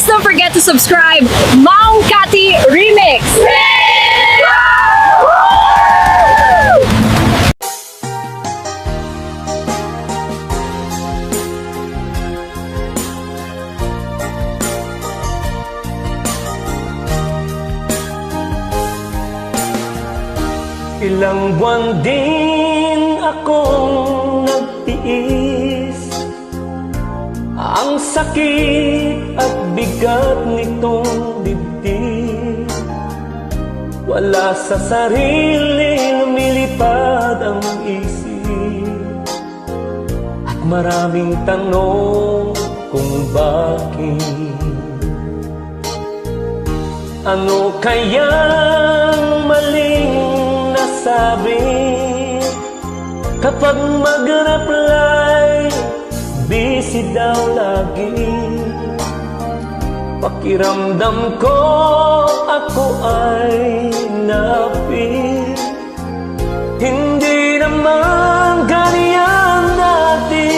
don't forget to subscribe. Maong Kati Remix! Ilang buwan din akong nagtiis, ang sakit at bigat nitong dibdib. Wala sa sarili, lumilipad ang isip, at maraming tanong kung bakit. Ano kayang maling nasabi kapag mag-reply, busy daw lagi? Pakiramdam ko ako ay napil. Hindi naman ganyan dati.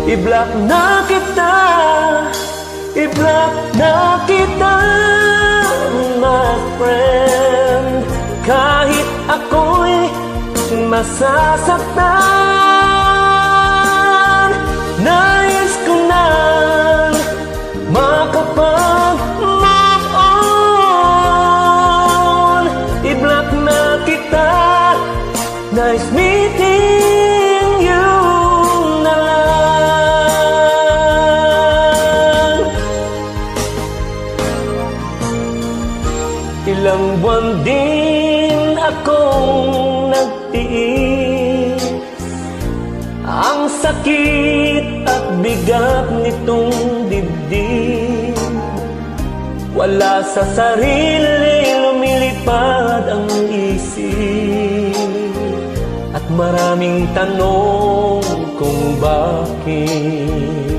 I-block na kita, i-block na kita, my friend. Kahit ako'y masasaktan, nais ko nang makapag-move on. I-block na kita, nice meeting you na lang. Ilang buwan din akong nagtiis, ang sakit at bigat nitong dibdib. Wala sa sarili, lumilipad ang isip, at maraming tanong kung bakit.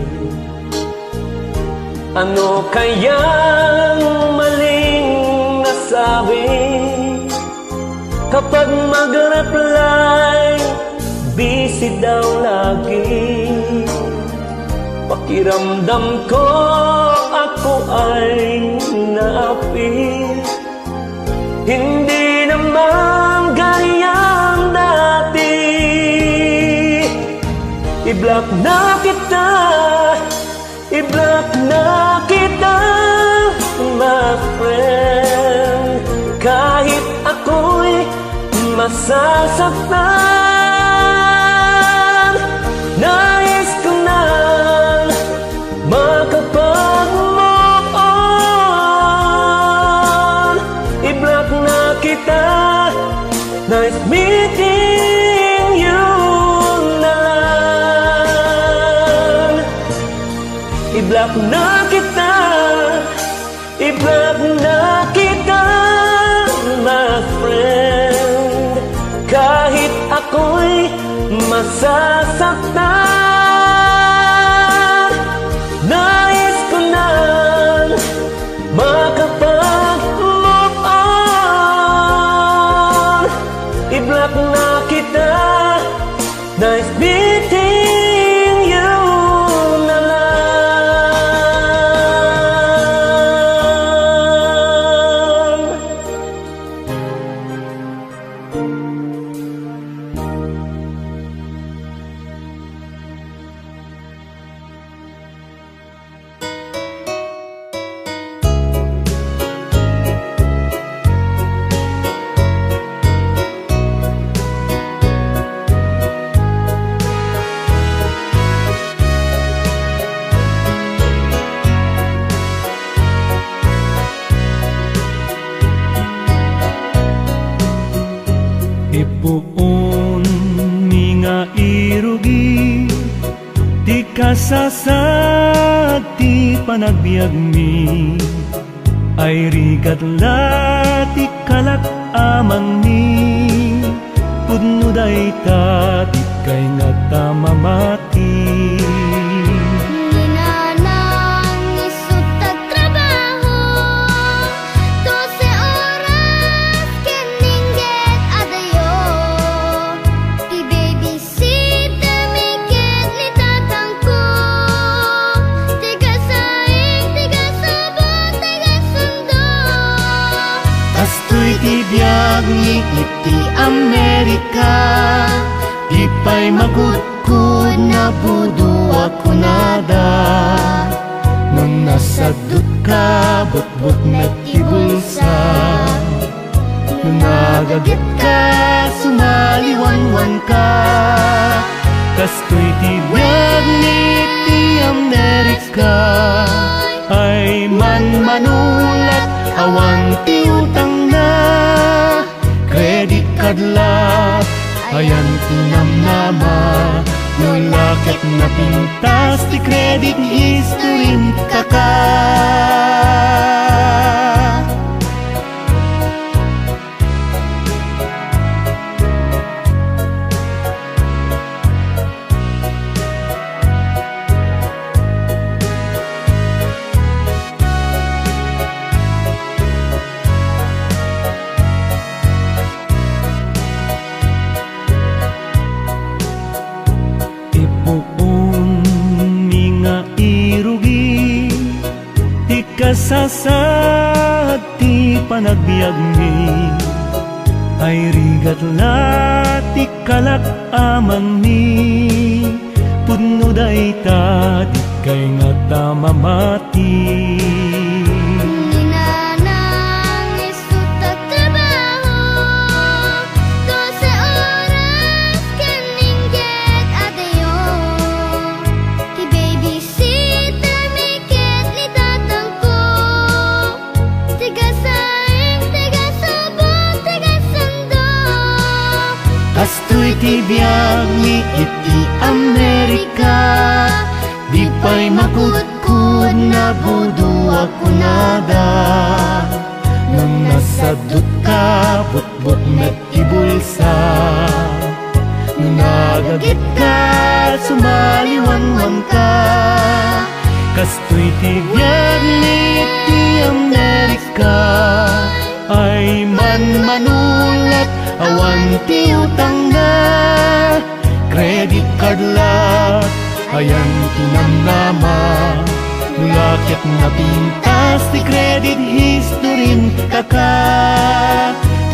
Ano kayang maling nasabi kapag mag-reply, busy daw lagi? Pakiramdam ko ako ay naapil. Hindi naman ganyan dati. I-block na kita, i-block na kita, my friend. Kahit ako'y masasaktan, nais ko nang makapag-move on. I-block na kita, nice meeting you na lang. I-block na kita, i-block na kita, my friend. Kahit ako'y masasaktan, nais ko nang makapag-move on. I-block na kita, nice meeting you na lang. Ipuon mi nga irugi, ti kasasad ti panagbiag mi, ay rigat la ti kalak amang mi. Pudno day ta ti kay nga tamamati. Tigas biyag ni iti Amerika, di pa'y magudkud na budo ako nada. Nung nasadot ka, but-but nagkibulsa. Nung nagagit ka, sumaliwan-wan ka. Kastoy tibiyag ni iti Amerika, ay man-manulat awan ti utang na. Credit card lat, ayan tinamnama. Nulakit na pintas ti credit history kaka. Kasasad ti panagbiag mi, ay rigat lati kalak aman mi. Pudno day ta di kay nga ta mamati. Kastoy ti biyag ni iti Amerika, di pa'y makudkud na budo ako nada. Nung nasadot ka, but-but nagkibulsa. Nung nagagit ka, sumaliwan-wan ka. Kastoy ti biyag ni iti Amerika, ay man-manulat awan ti utang na. Credit card lat, ayan tinamnama. Lakit na pintas ti credit history kaka.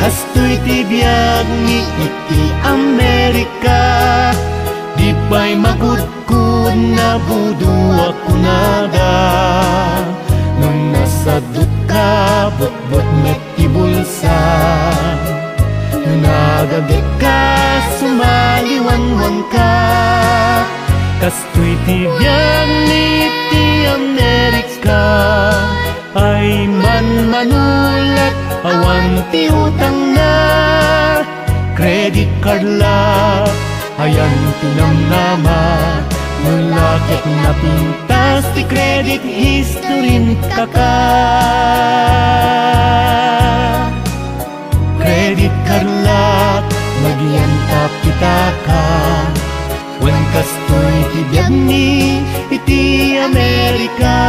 Kastoy ti biyag ni iti Amerika, di pa'y magudkud na budo ako nada. Nung nasadot ka, but-but nagkibulsa. Nagagit ka, sumaliwan-wan ka. Kastoy ti biyag ni iti Amerika, ay man-manulat awan ti utang na. Credit card lat, ayan tinamnama. Nulakit na pintas ti credit history kaka. Credit card lat, magyantap kita ka. Wan kastoy ti biyag ni iti Amerika.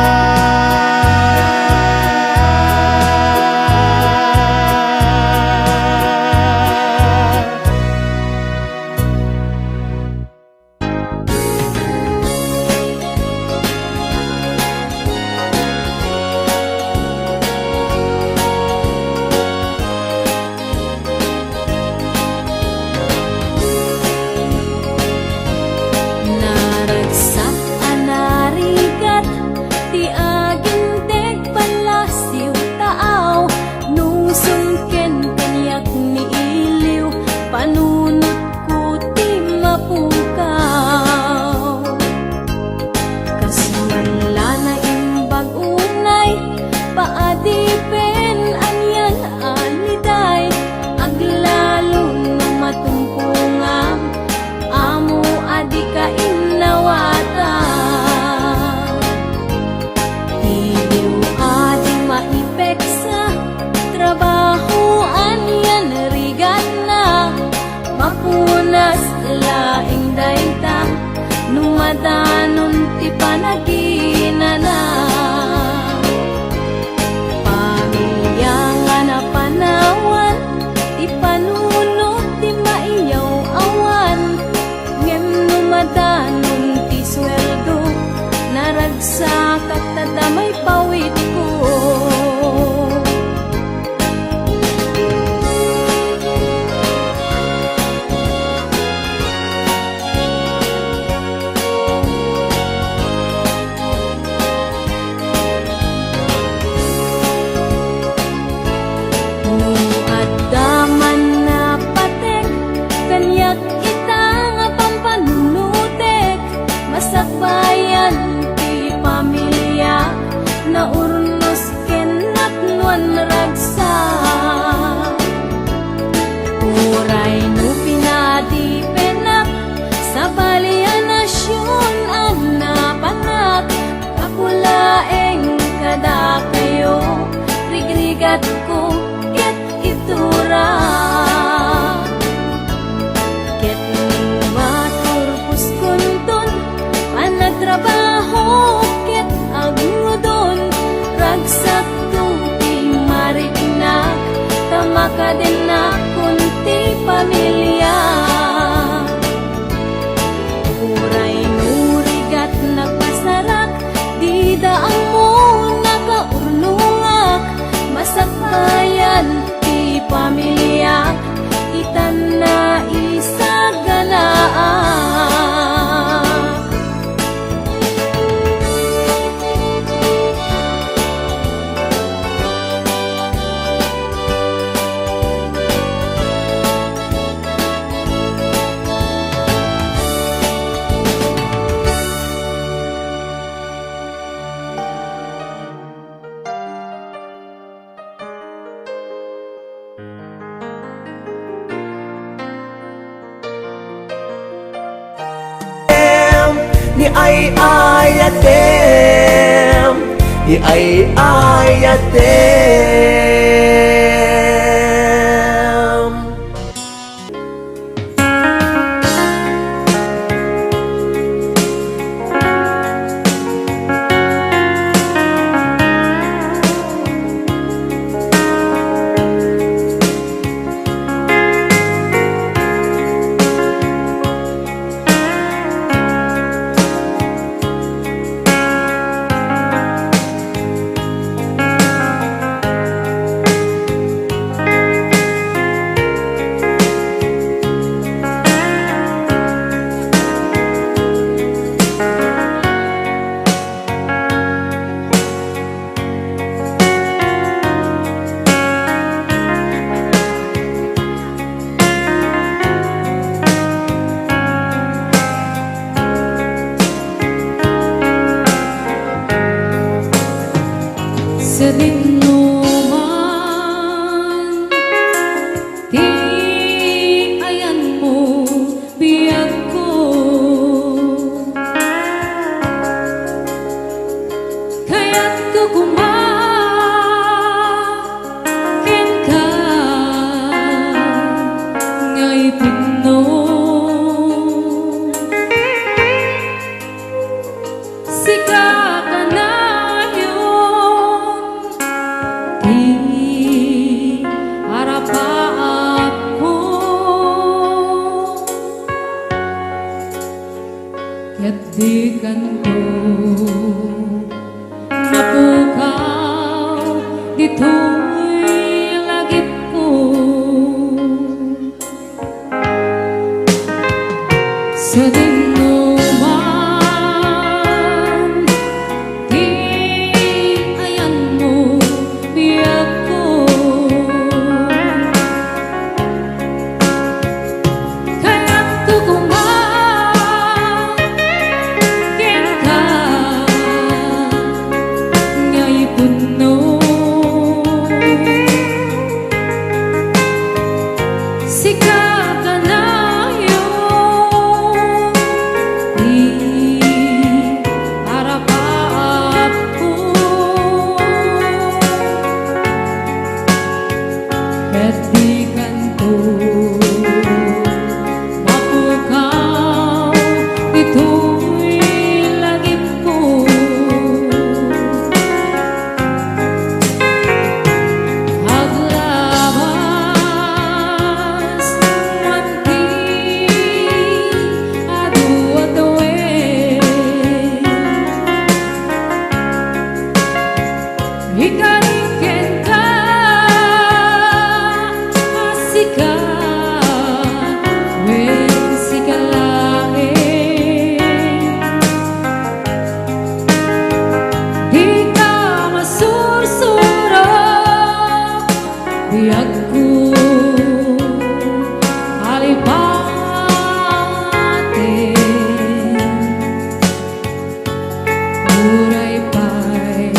ai ai à tem ai ai à tem. Sa dinuman, di ayan mo biyag ko. Kaya't kukumakin ka ngay pino. Sika ka na di kanto napukaw dito'y lagip ko. Sa dinuman, di ayan mo biyag ko. Kaya't kukumakin ikariken ka asika wen sikalae di ka masursuro biyag ko alipate uray pa'y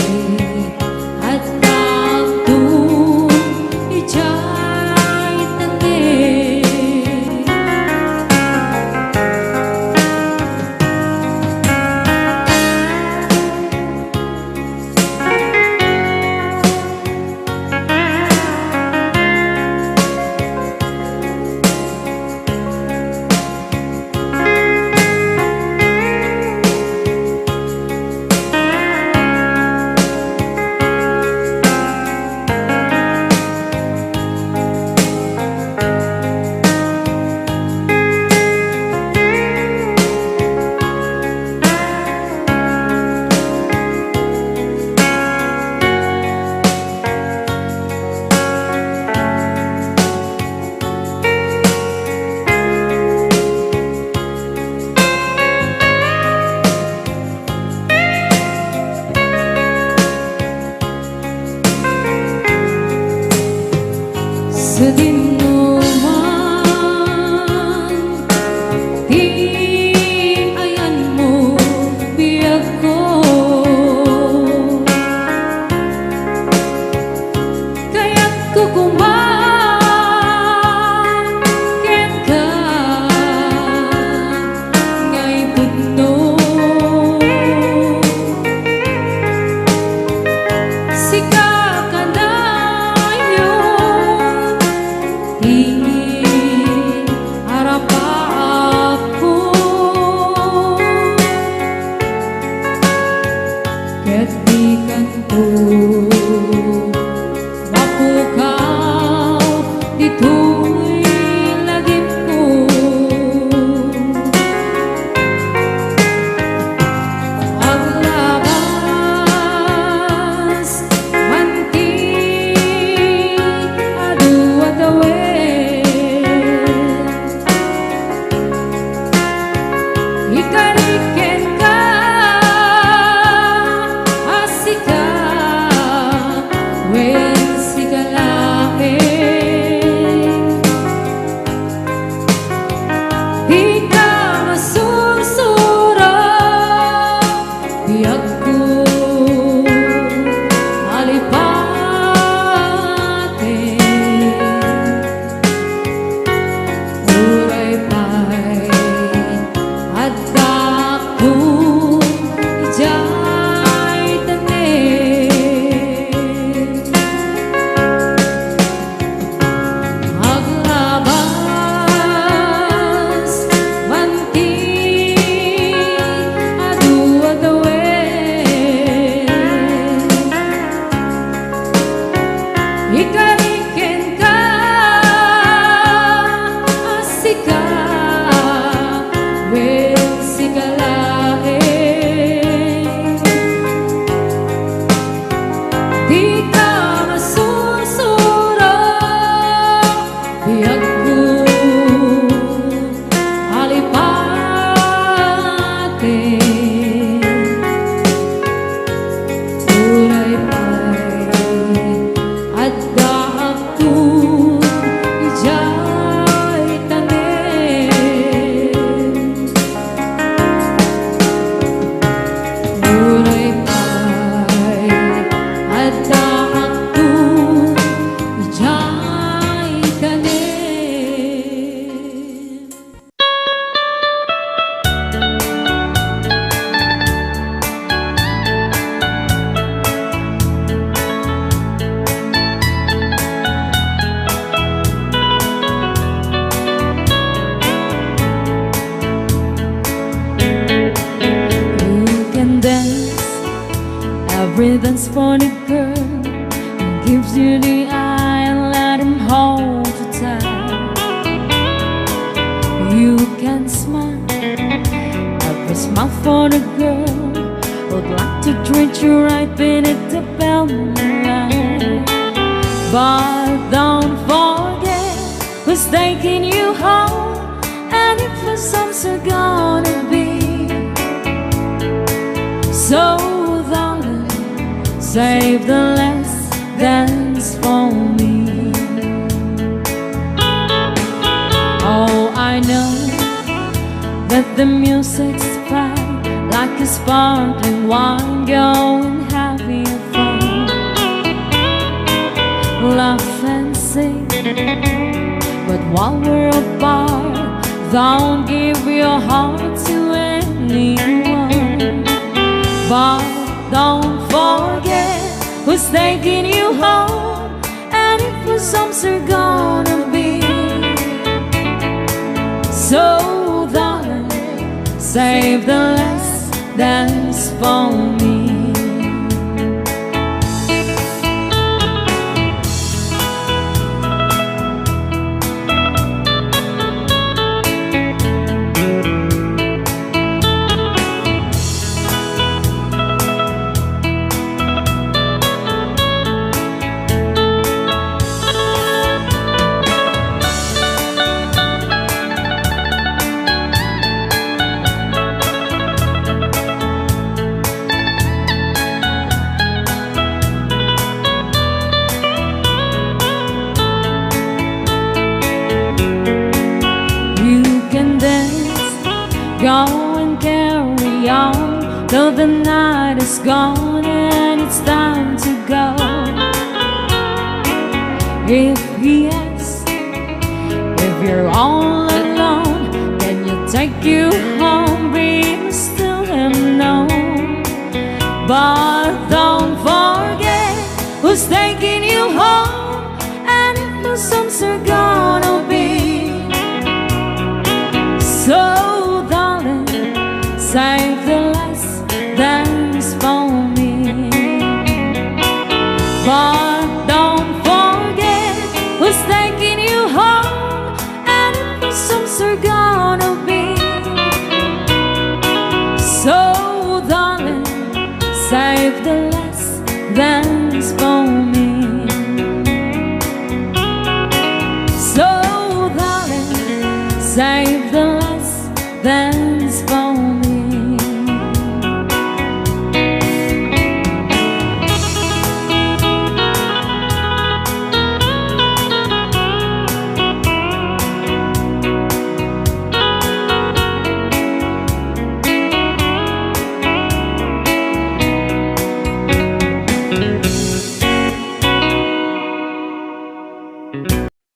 sa dinuman, di ayan mo biyag ko. Kaya't kukumakin ka ngay pudno. Kaya't di kanto mapukaw, dito'y lagim ko. Paglabas, manti, adu at awit, ikariken ka, asika, wen sigalain. Di ka masursuro, biyag ko alipatin. Uray pa'y adda kong ijay tanin. Maglabas, manti, adu at awit, ikariken ka, asika, wen sigalain. Di ka masursuro, biyag ko alipatin. Uray pa'y adda akong ijay tanin. Uray pa'y adda akong ijay tanin. You can dance, every dance for the girl who gives you the eye and let him hold you tight. You can smile, every smile for the girl who'd like to treat you right beneath the moonlight. But don't forget who's taking you home, and if for some are gonna be. So darling, save the last dance for me. Oh, I know that the music's fine, like a sparkling wine, going having fun. Laugh and sing, but while we're apart, don't give your heart to anyone. But don't forget who's taking you home, and if for some are gonna be. So darling, save the last dance for me. Go and carry on till the night is gone and it's time to go. If he asks if you're all alone, can you take you home? We must tell him no. But don't forget who's taking you home, and if the sun's are gonna be. So save the last dance for me. save the less than's for me. So darling, save the less than's for me.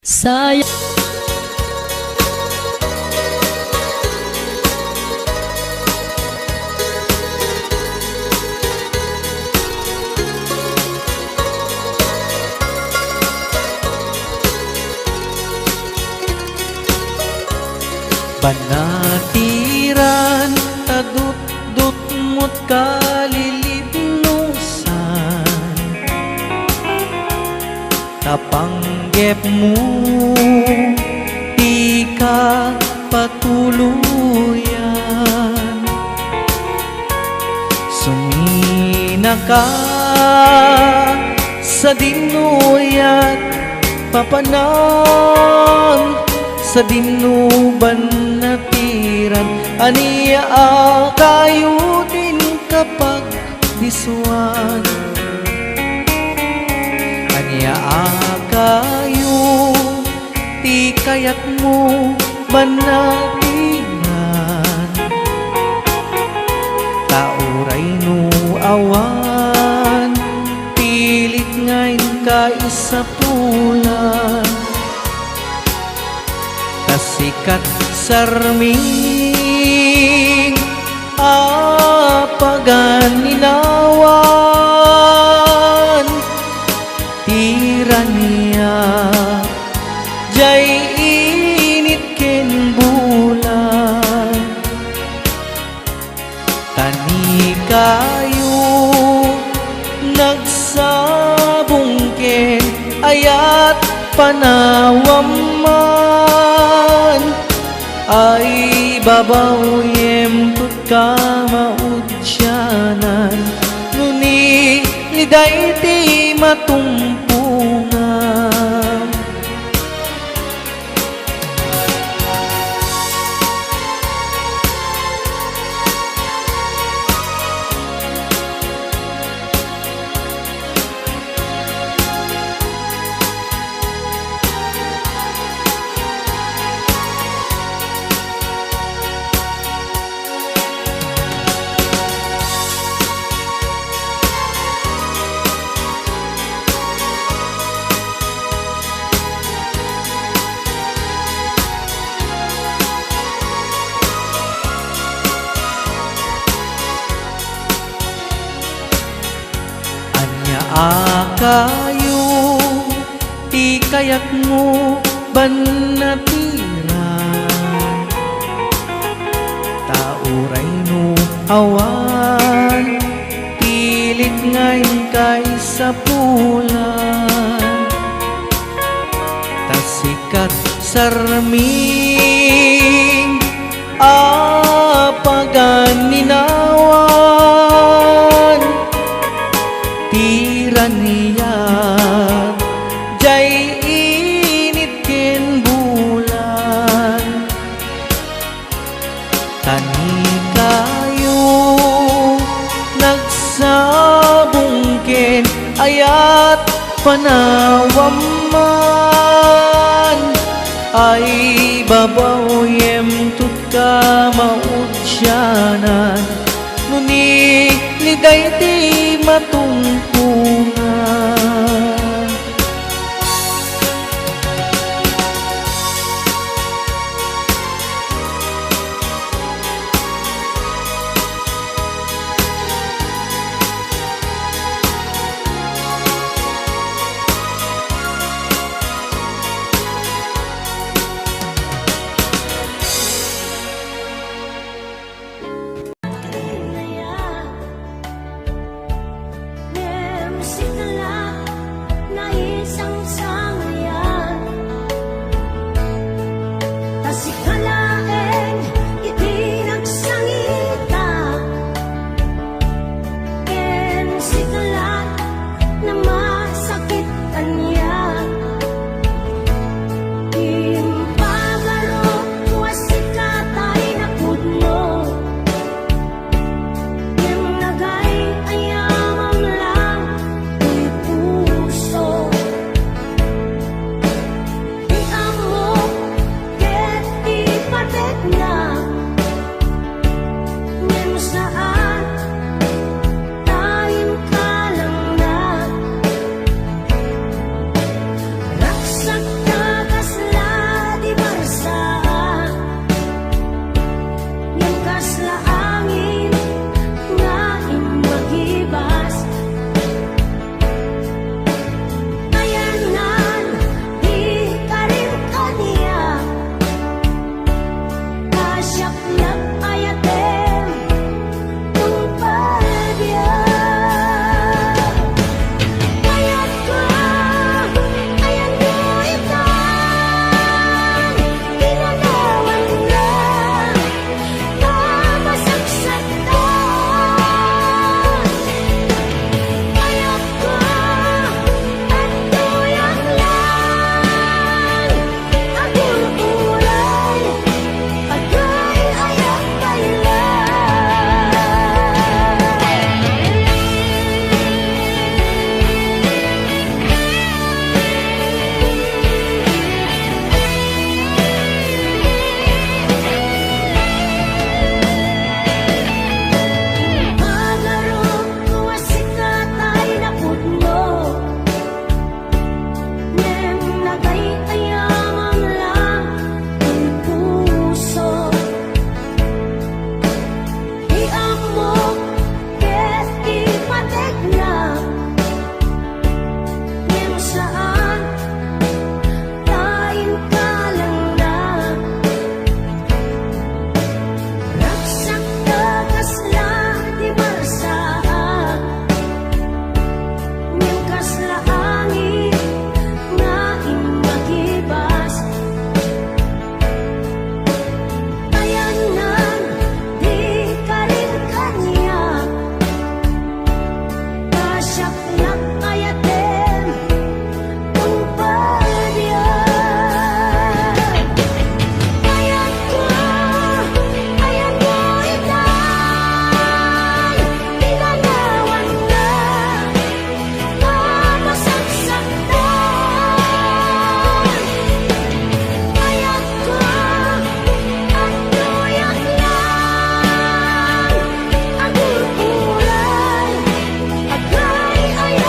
Sayang Panatiran, tadut-dut mo't kalilibnusan, tapanggep mo, di ka patuluyan. Sumina ka sa dinuyat, papanan sa dinuban na tiran. Aniya kayo din kapag diswan, aniya kayo ti kayak mo banatinan. Tauray no awan, pilit ngayon ka isa pulan. Sikat sarming apagan ninawan, tirania jay init ken bulan. Tani kayo nagsabong ken ayat panawam ay babaw yem tut ka maudyanan, nuni liday ti matumpungan. Kayo ti kayak mo banatiran, tauray no awan, pilit ngayon kay sa pulan. Tasikat sarming apagan ninawan, tirania jay init ken bulan. Tani kayo nagsabong ken ayat panawam man, ay babaw yem tut ka maudyanan, nuni liday ti matumpungan. saklak ayatem tupad yan. Ayan ko itan, tinanawan na mapasagsaktan. Ayan ko ang duyak lang, ang purpuran, agay ayaw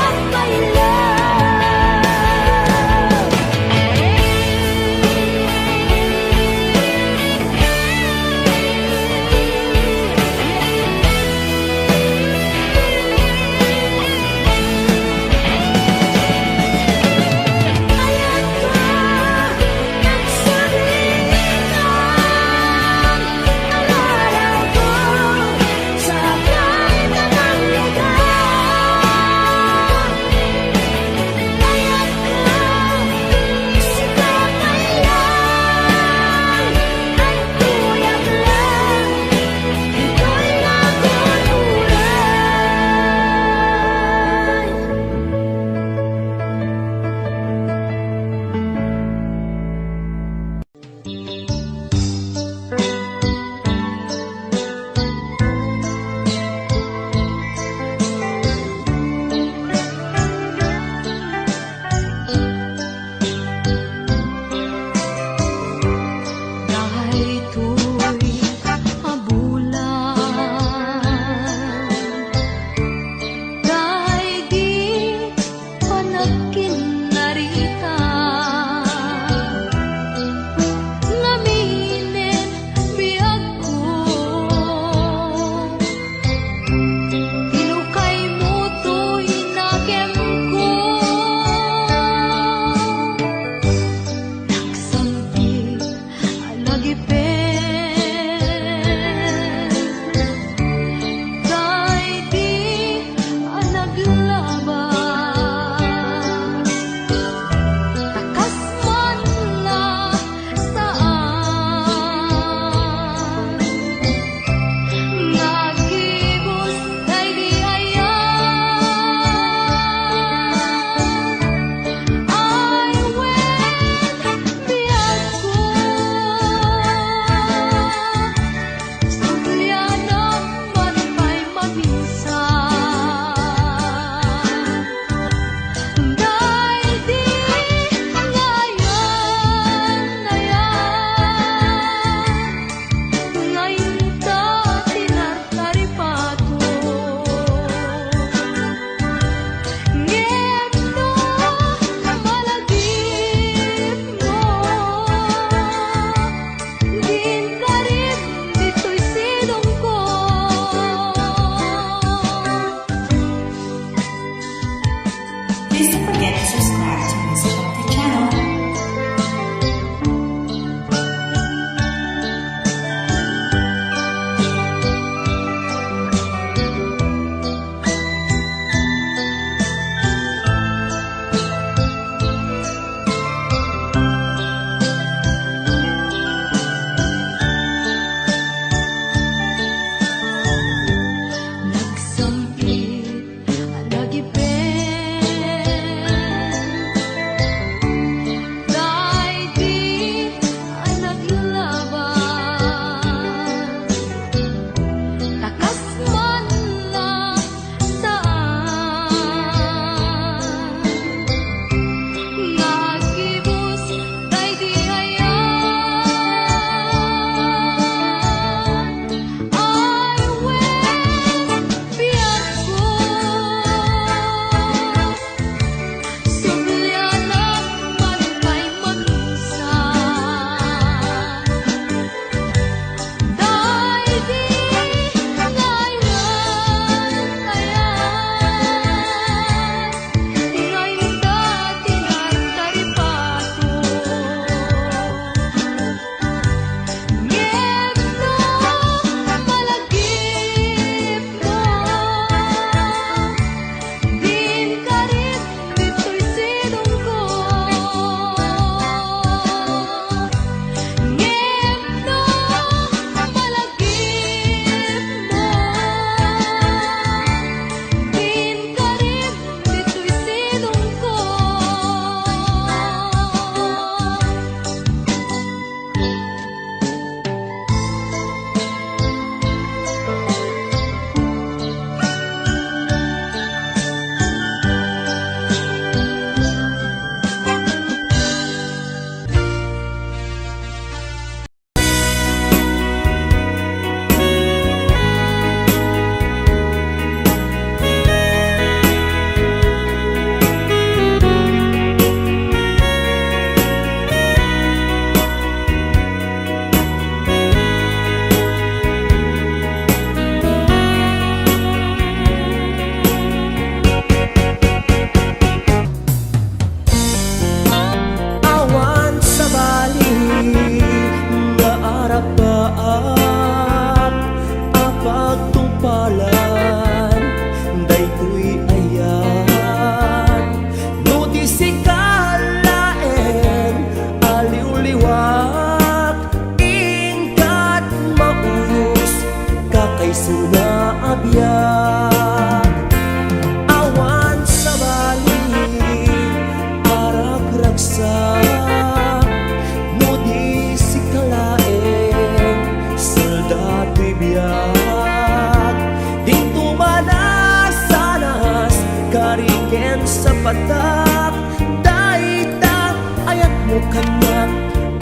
mariken sa patak daita ayat mo kanyak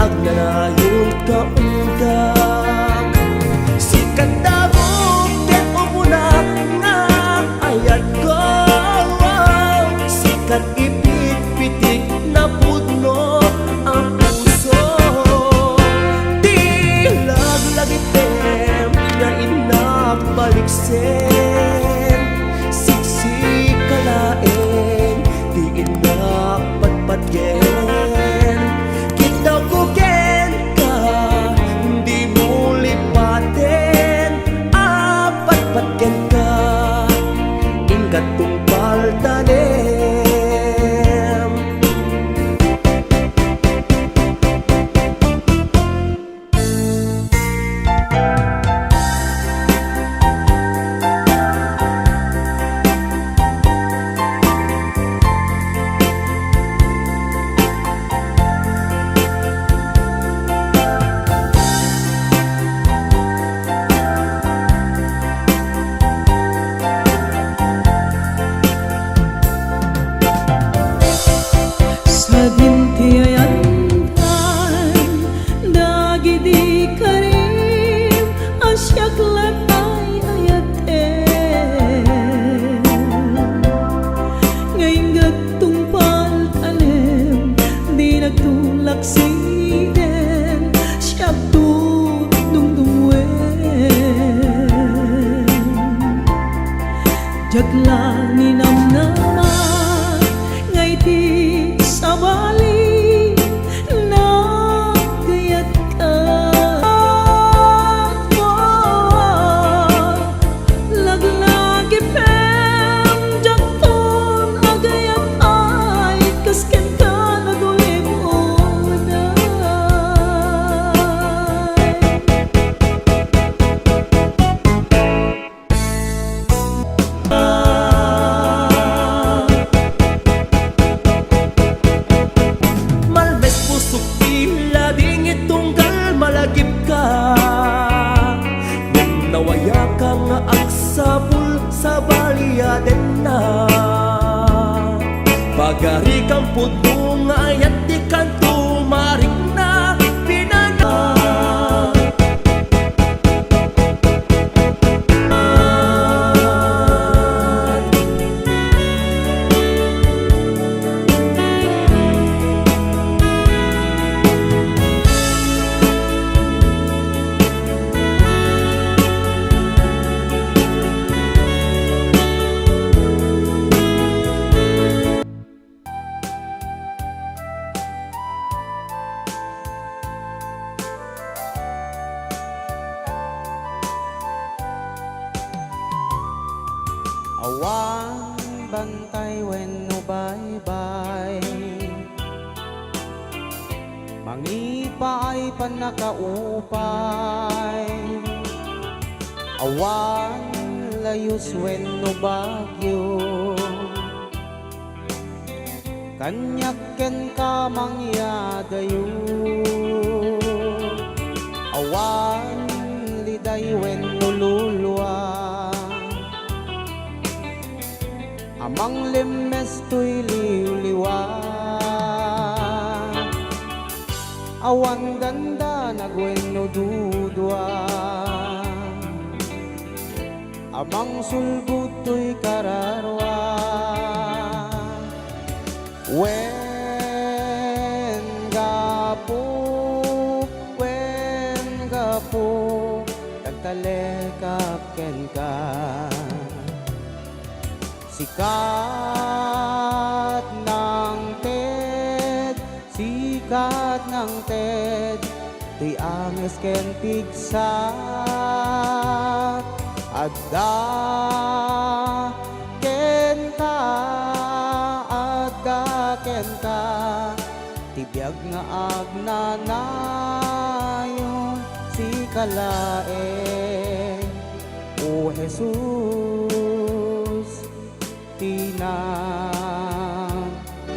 agnanayon kaunggak sikat dabog ket umunak nga ayat ko sikat ipit-pitik na pudno ang puso di laglagitem na inakbaliksen siksik kalaeng di inakpatpatgen kita kuken ka di mo lipaten apatpatgen ka ingat tumpal tanem Sa dintiayantan dagidi karim asyak latay ayaten ngayon gatungpal tanem di nagtulak siden siyak tutdungdungwen jagla ni namnaman ngay ti sabali na gayat ka laglagi pem jakton agayat ay kasken ka nagulim unay Malbes pusok tila dingit tunggal malagip ka Nung nawaya ka nga aksabul sa balyaden na Pagari kang puto nga ayat di kan tumarik na pinana Awan bantay when no bye-bye Mangipa ay panakaupay Awan layus when no bagyo Kanyakken ka mangyadayo Awan liday when no luluwa Amang limes to'y liwliwa Awan ganda nagwen no dudwa Amang sulbut to'y kararwa Wen gapo Tagtalekaken ka Sikat ng TED Ti ames ken pigsat Adda ken ka Tibiyag nga agnanayon si kalae O Jesus tinang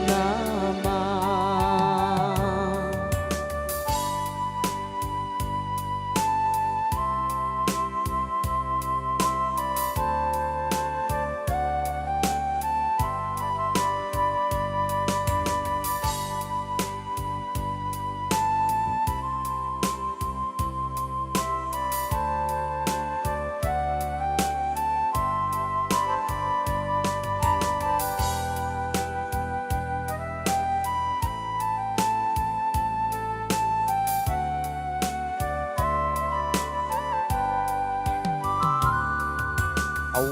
naman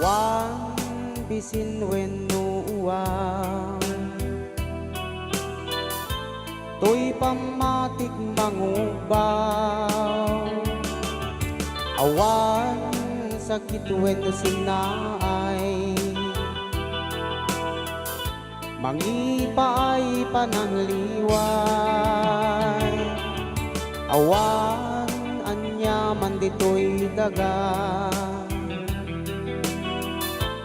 awan bisin wenno uwang to'y pamatik mangubaw awan sakit wenno sinay mangipay panangliway awan anyaman dito'y daga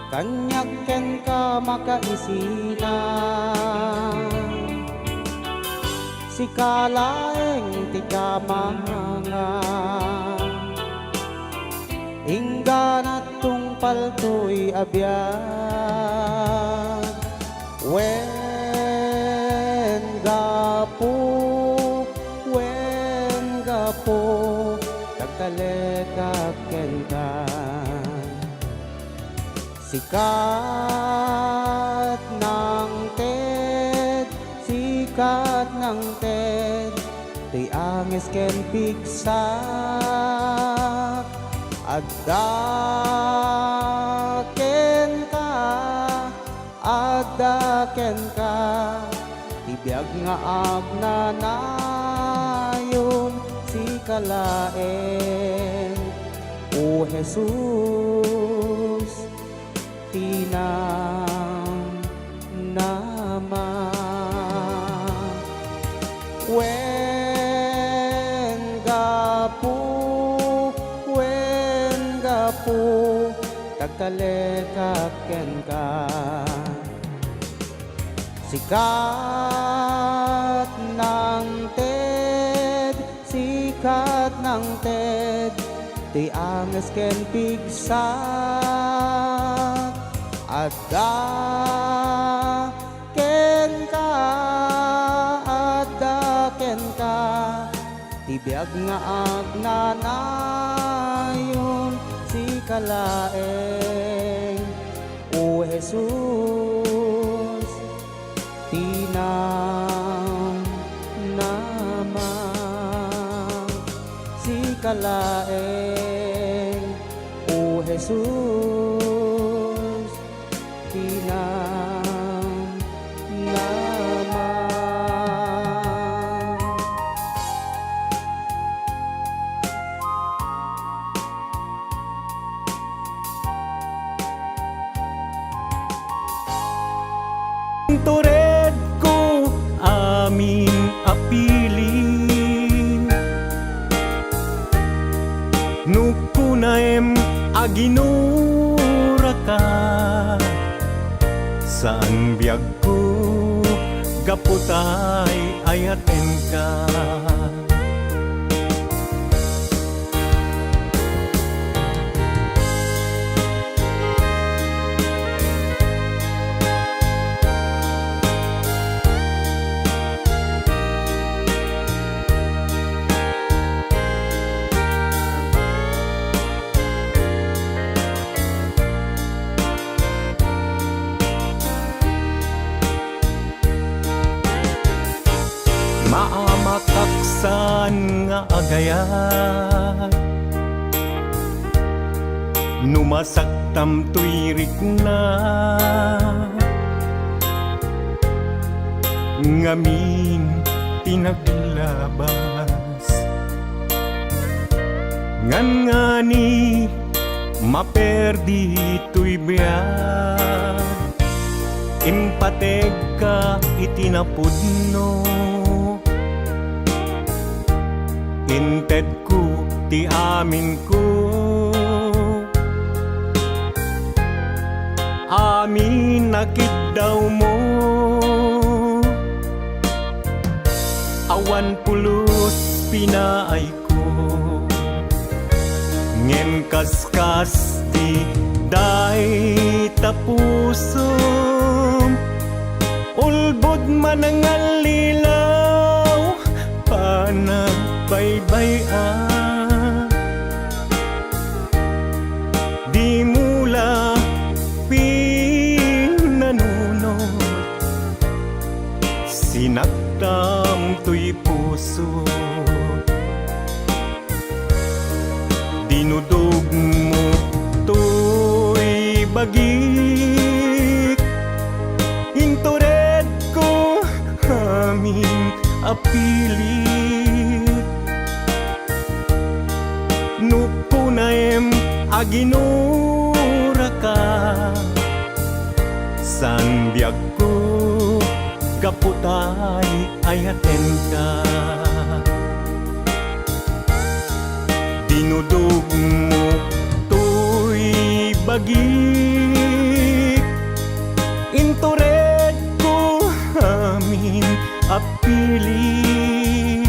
kanyak ken ka makaisina si kalaeng ti kamanga ingga natong palto'y abyan wen gapo tagtalekak ken ka sikat ng TED di anges ken pigsak agdaken ka tibiyag nga agnanayon si kalaen o Jesus tinang nama wen gapu tagtalekak ken ka sikat ng TED ti anges ken pigsak addaken ka tibiyag nga agnanayon si kalaeng o Jesus tinang nama si kalaeng o Jesus tinang nama. Tured ko aming apili nukunaem aginura ka saan biyag ko gaputay ayaten ka maamataksan nga agayat numasaktam tuirik na ngamin tinaglabas ngan ngani maperdi tuy biyag impateg ka itinapudno inted ko ti amin ko amin nakit daw mo awan pulos pinaay ko ngem kaskas ti day tapusom ulbod manangalilaw panagbaybay-an di mula pinanunod sinaktam to'y puso dinudog mo to'y bagik Intored ko amin apilit Nupunaem aginura ka San biag ko kaputay ayaten ka Dinudog mo to'y bagik Intored ko amin apilit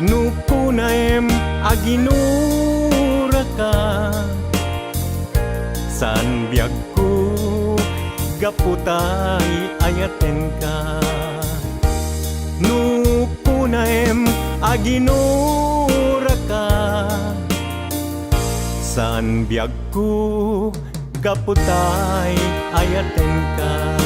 Nupunaem aginura ka San biag ko gaputay ayaten ka Nupunaem aginura ka San biag ko gaputay ayaten ka